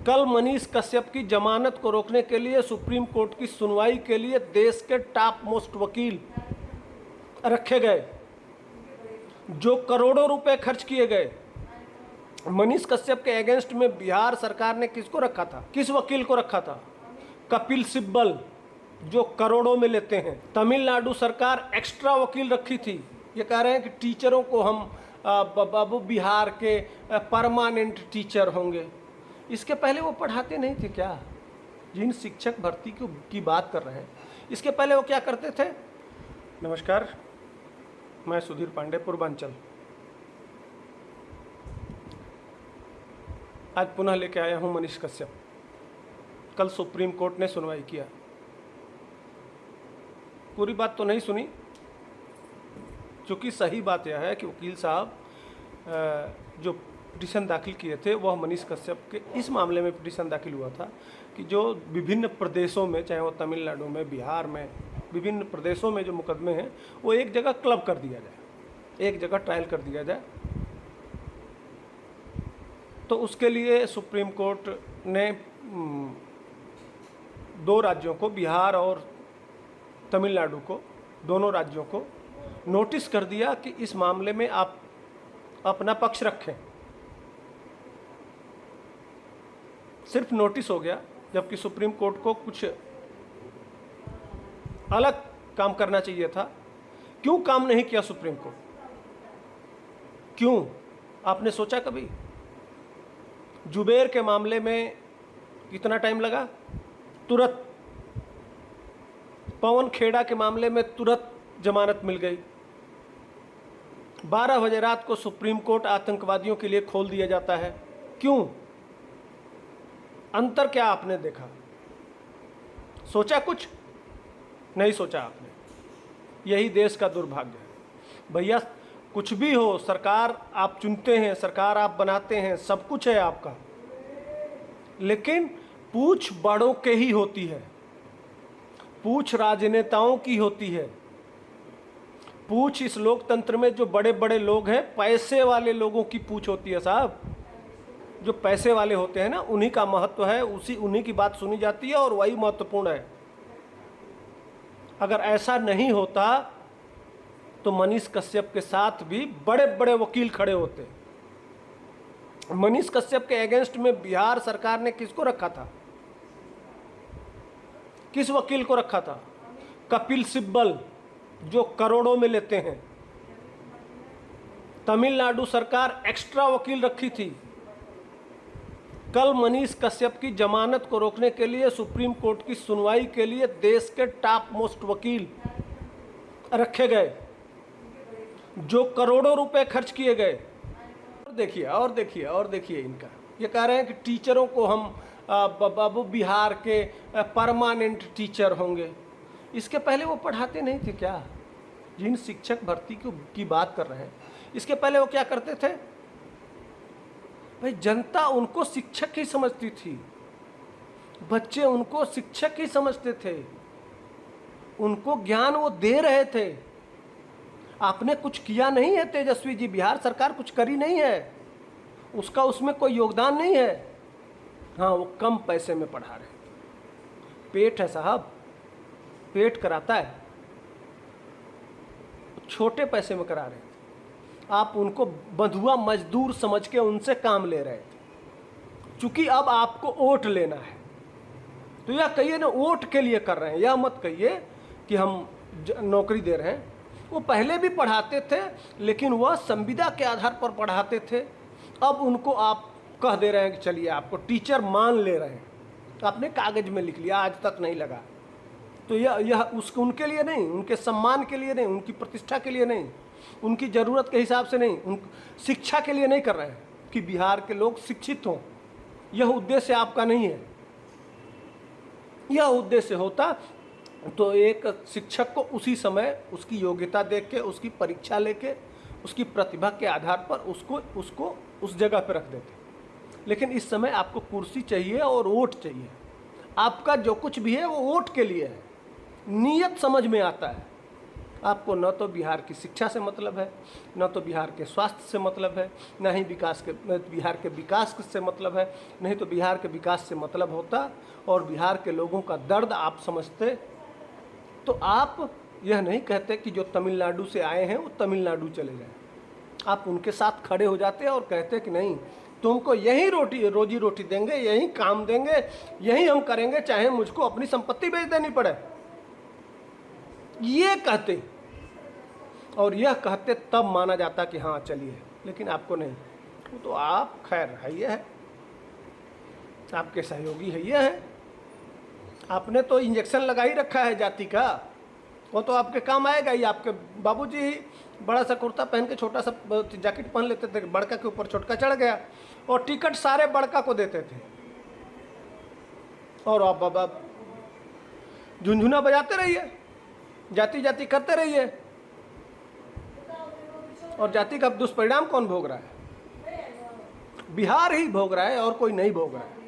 कल मनीष कश्यप की जमानत को रोकने के लिए सुप्रीम कोर्ट की सुनवाई के लिए देश के टॉप मोस्ट वकील रखे गए, जो करोड़ों रुपए खर्च किए गए। मनीष कश्यप के अगेंस्ट में बिहार सरकार ने किसको रखा था, किस वकील को रखा था? कपिल सिब्बल, जो करोड़ों में लेते हैं। तमिलनाडु सरकार एक्स्ट्रा वकील रखी थी। ये कह रहे हैं कि टीचरों को हम बाबू बिहार के परमानेंट टीचर होंगे। इसके पहले वो पढ़ाते नहीं थे क्या? जिन शिक्षक भर्ती की बात कर रहे हैं, इसके पहले वो क्या करते थे? नमस्कार, मैं सुधीर पांडे, पूर्वांचल। आज पुनः लेके आया हूं मनीष कश्यप। कल सुप्रीम कोर्ट ने सुनवाई किया। पूरी बात तो नहीं सुनी, क्योंकि सही बात यह है कि वकील साहब जो पिटीशन दाखिल किए थे वह मनीष कश्यप के इस मामले में पिटीशन दाखिल हुआ था कि जो विभिन्न प्रदेशों में, चाहे वो तमिलनाडु में, बिहार में, विभिन्न प्रदेशों में जो मुकदमे हैं वो एक जगह क्लब कर दिया जाए, एक जगह ट्रायल कर दिया जाए। तो उसके लिए सुप्रीम कोर्ट ने दो राज्यों को, बिहार और तमिलनाडु को, दोनों राज्यों को नोटिस कर दिया कि इस मामले में आप अपना पक्ष रखें। सिर्फ नोटिस हो गया, जबकि सुप्रीम कोर्ट को कुछ अलग काम करना चाहिए था। क्यों काम नहीं किया सुप्रीम कोर्ट? क्यों? आपने सोचा कभी? जुबेर के मामले में कितना टाइम लगा? तुरंत। पवन खेड़ा के मामले में तुरंत जमानत मिल गई। 12 बजे रात को सुप्रीम कोर्ट आतंकवादियों के लिए खोल दिया जाता है। क्यों? अंतर क्या आपने देखा? सोचा कुछ? नहीं सोचा आपने। यही देश का दुर्भाग्य है भैया। कुछ भी हो, सरकार आप चुनते हैं, सरकार आप बनाते हैं, सब कुछ है आपका, लेकिन पूछ बड़ों के ही होती है, पूछ राजनेताओं की होती है। पूछ इस लोकतंत्र में जो बड़े बड़े लोग हैं, पैसे वाले लोगों की पूछ होती है साहब। जो पैसे वाले होते हैं ना, उन्हीं का महत्व है, उन्हीं की बात सुनी जाती है और वही महत्वपूर्ण है। अगर ऐसा नहीं होता तो मनीष कश्यप के साथ भी बड़े बड़े वकील खड़े होते। मनीष कश्यप के अगेंस्ट में बिहार सरकार ने किसको रखा था, किस वकील को रखा था? कपिल सिब्बल, जो करोड़ों में लेते हैं। तमिलनाडु सरकार एक्स्ट्रा वकील रखी थी। कल मनीष कश्यप की जमानत को रोकने के लिए सुप्रीम कोर्ट की सुनवाई के लिए देश के टॉप मोस्ट वकील रखे गए, जो करोड़ों रुपए खर्च किए गए। और देखिए और देखिए और देखिए इनका, ये कह रहे हैं कि टीचरों को हम बाबू बिहार के परमानेंट टीचर होंगे। इसके पहले वो पढ़ाते नहीं थे क्या? जिन शिक्षक भर्ती की बात कर रहे हैं, इसके पहले वो क्या करते थे? भाई, जनता उनको शिक्षक ही समझती थी, बच्चे उनको शिक्षक ही समझते थे, उनको ज्ञान वो दे रहे थे। आपने कुछ किया नहीं है तेजस्वी जी, बिहार सरकार कुछ करी नहीं है, उसका उसमें कोई योगदान नहीं है। हाँ, वो कम पैसे में पढ़ा रहे। पेट है साहब, पेट कराता है, छोटे पैसे में करा रहे थे। आप उनको बंधुआ मजदूर समझ के उनसे काम ले रहे थे। चूंकि अब आपको वोट लेना है, तो यह कहिए ना वोट के लिए कर रहे हैं, यह मत कहिए कि हम नौकरी दे रहे हैं। वो पहले भी पढ़ाते थे, लेकिन वह संविदा के आधार पर पढ़ाते थे। अब उनको आप कह दे रहे हैं कि चलिए आपको टीचर मान ले रहे हैं, आपने कागज में लिख लिया, आज तक नहीं लगा। तो यह उनके लिए नहीं, उनके सम्मान के लिए नहीं, उनकी प्रतिष्ठा के लिए नहीं, उनकी ज़रूरत के हिसाब से नहीं, उन शिक्षा के लिए नहीं कर रहे हैं कि बिहार के लोग शिक्षित हों। यह उद्देश्य आपका नहीं है। यह उद्देश्य होता तो एक शिक्षक को उसी समय उसकी योग्यता देख के, उसकी परीक्षा लेके, उसकी प्रतिभा के आधार पर उसको उस जगह पर रख देते। लेकिन इस समय आपको कुर्सी चाहिए और वोट चाहिए। आपका जो कुछ भी है वो वोट के लिए है। नीयत समझ में आता है आपको न तो बिहार की शिक्षा से मतलब है, न तो बिहार के स्वास्थ्य से मतलब है, न ही बिहार के विकास से मतलब है। नहीं तो बिहार के विकास से मतलब होता और बिहार के लोगों का दर्द आप समझते तो आप यह नहीं कहते कि जो तमिलनाडु से आए हैं वो तमिलनाडु चले जाएं। आप उनके साथ खड़े हो जाते और कहते कि नहीं, तुमको यही रोजी रोटी देंगे, यही काम देंगे, यही हम करेंगे, चाहे मुझको अपनी संपत्ति बेच देनी पड़े। ये कहते और यह कहते तब माना जाता कि हाँ चलिए, लेकिन आपको नहीं। वो तो आप खैर है, ये है आपके सहयोगी है, ये है। आपने तो इंजेक्शन लगा ही रखा है जाति का, वो तो आपके काम आएगा ही। आपके बाबूजी ही बड़ा सा कुर्ता पहन के छोटा सा जैकेट पहन लेते थे, बड़का के ऊपर छोटका चढ़ गया और टिकट सारे बड़का को देते थे। और आप बाबा झुनझुना बजाते रहिए, जाति जाति करते रहिए, और जाति का दुष्परिणाम कौन भोग रहा है? बिहार ही भोग रहा है और कोई नहीं भोग रहा है।